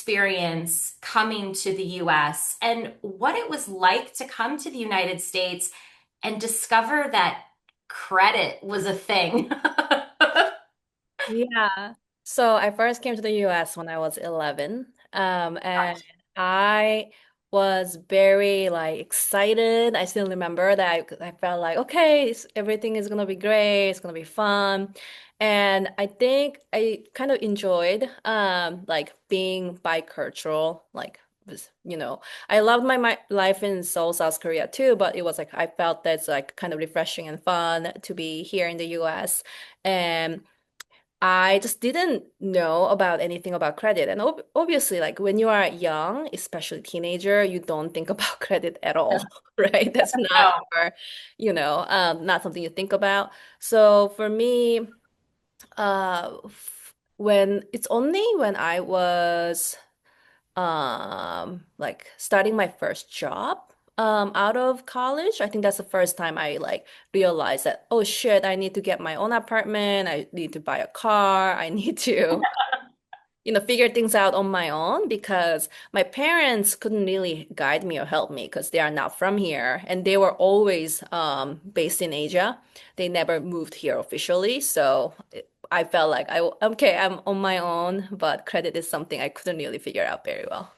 experience coming to the US and what it was like to come to the United States and discover that credit was a thing. Yeah. So I first came to the US when I was 11. And Gotcha. I was very like excited. I still remember that I felt like, okay, everything is gonna be great. It's gonna be fun. And I think I kind of enjoyed like being bicultural, like I loved my life in Seoul, South Korea too, but it was like I felt that's like kind of refreshing and fun to be here in the US. And I just didn't know about anything about credit. And obviously, like when you are young, especially teenager, you don't think about credit at all, right? That's not No. your, not something you think about. So for me, when it's only when I was like starting my first job out of college. I think that's the first time I like realized that, oh shit, I need to get my own apartment, I need to buy a car, I need to figure things out on my own because my parents couldn't really guide me or help me because they are not from here and they were always based in Asia. They never moved here officially, so I felt like okay, I'm on my own, but credit is something I couldn't really figure out very well.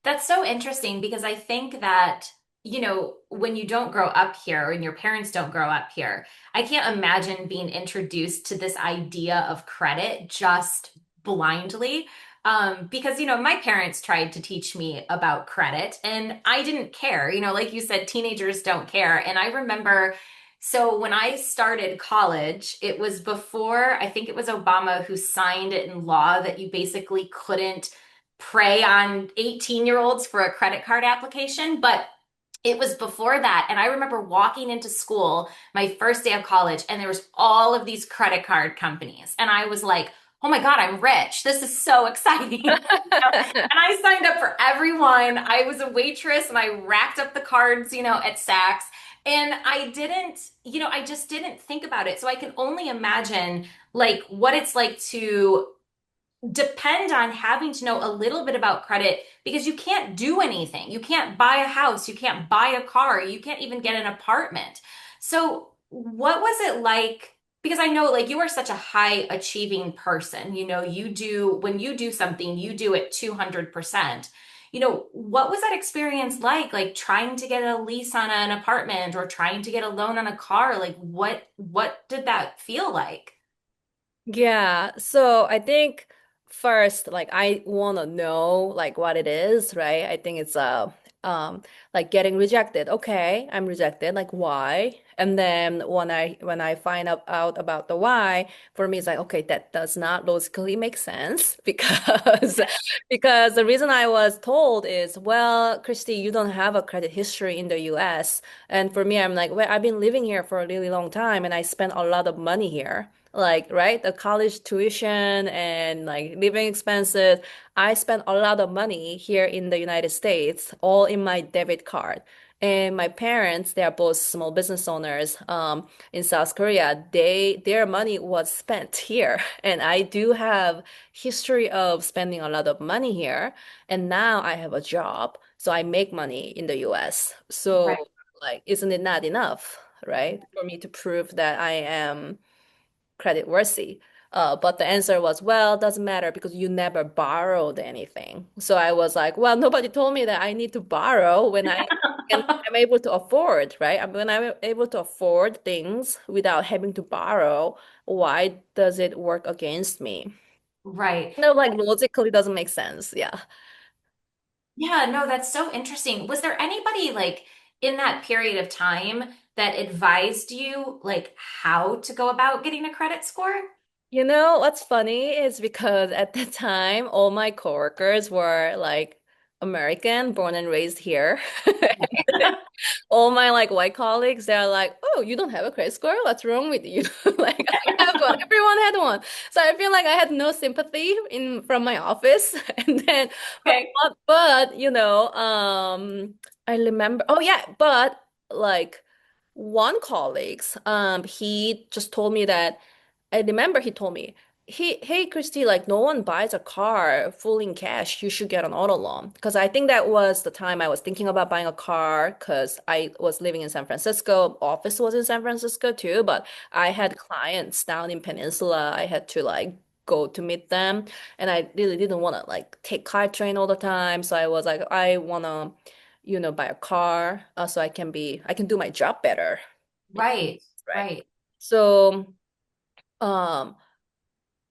That's so interesting because I think that, when you don't grow up here and your parents don't grow up here, I can't imagine being introduced to this idea of credit just blindly. Because, my parents tried to teach me about credit and I didn't care. Like you said, teenagers don't care. And I remember, so when I started college, it was before, I think it was Obama who signed it in law that you basically couldn't prey on 18-year-olds for a credit card application, but it was before that. And I remember walking into school my first day of college, and there was all of these credit card companies. And I was like, oh my God, I'm rich. This is so exciting. And I signed up for everyone. I was a waitress and I racked up the cards, at Saks. And I just didn't think about it. So I can only imagine like what it's like to depend on having to know a little bit about credit because you can't do anything. You can't buy a house, you can't buy a car, you can't even get an apartment. So, what was it like? Because I know like you are such a high achieving person. When you do something, you do it 200%. What was that experience like trying to get a lease on an apartment or trying to get a loan on a car? Like what did that feel like? Yeah, so I think first, like I want to know like what it is, right? I think it's like getting rejected. Okay, I'm rejected. Like why? And then when I find out about the why, for me it's like okay, that does not logically make sense because the reason I was told is, well, Christy, you don't have a credit history in the US. And for me, I'm like, well, I've been living here for a really long time and I spent a lot of money here. Like, right, the college tuition and like living expenses. I spent a lot of money here in the United States, all in my debit card. And my parents, they are both small business owners in South Korea. Their money was spent here. And I do have history of spending a lot of money here. And now I have a job. So I make money in the US. So Right. like, isn't it not enough, right? For me to prove that I am credit worthy. But the answer was, well, doesn't matter because you never borrowed anything. So I was like, well, nobody told me that I need to borrow when I'm able to afford, right? When I'm able to afford things without having to borrow, why does it work against me? Right. No, like logically doesn't make sense. Yeah. Yeah, no, that's so interesting. Was there anybody like in that period of time that advised you like how to go about getting a credit score? You know what's funny is because at the time, all my coworkers were like American, born and raised here. All my like white colleagues, they're like, "Oh, you don't have a credit score? What's wrong with you?" Like I have one. Everyone had one. So I feel like I had no sympathy in from my office. And then, but Okay. but I remember. Oh yeah, but like one colleagues, he just told me that. I remember he told me hey, Christy, like no one buys a car fully in cash. You should get an auto loan. Because I think that was the time I was thinking about buying a car because I was living in San Francisco. Office was in San Francisco too, but I had clients down in Peninsula. I had to like go to meet them. And I really didn't want to like take car train all the time. So I was like, I wanna, buy a car so I can do my job better. Right, Right. right. So um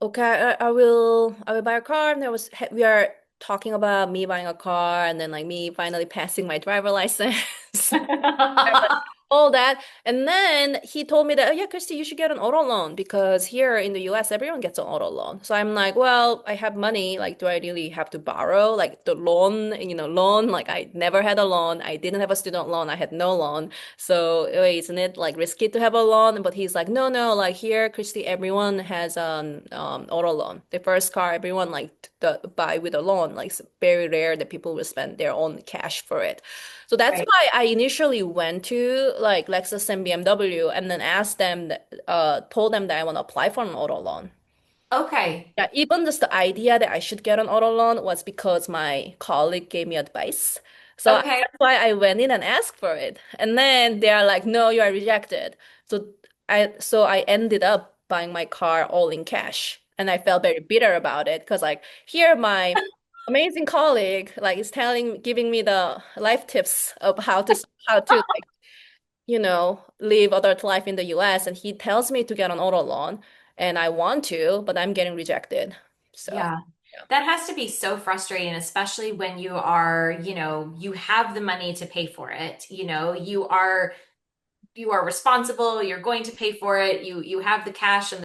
okay, I will buy a car. And we are talking about me buying a car and then like me finally passing my driver license. All that. And then he told me that, oh, yeah, Christy, you should get an auto loan because here in the US, everyone gets an auto loan. So I'm like, well, I have money. Like, do I really have to borrow? Like the loan, loan, like I never had a loan. I didn't have a student loan. I had no loan. So wait, isn't it like risky to have a loan? But he's like, no, no, like here, Christy, everyone has an auto loan. The first car, everyone like buy with a loan. Like it's very rare that people will spend their own cash for it. So that's Right. why I initially went to like Lexus and BMW and then asked them, told them that I want to apply for an auto loan. Okay. Yeah, even just the idea that I should get an auto loan was because my colleague gave me advice. So Okay. that's why I went in and asked for it. And then they are like, no, you are rejected. So I ended up buying my car all in cash. And I felt very bitter about it because like here my amazing colleague like is giving me the life tips of how to like, live adult life in the US and he tells me to get an auto loan and I want to, but I'm getting rejected. So, Yeah. yeah. That has to be so frustrating, especially when you are, you have the money to pay for it. You are responsible, you're going to pay for it. You have the cash and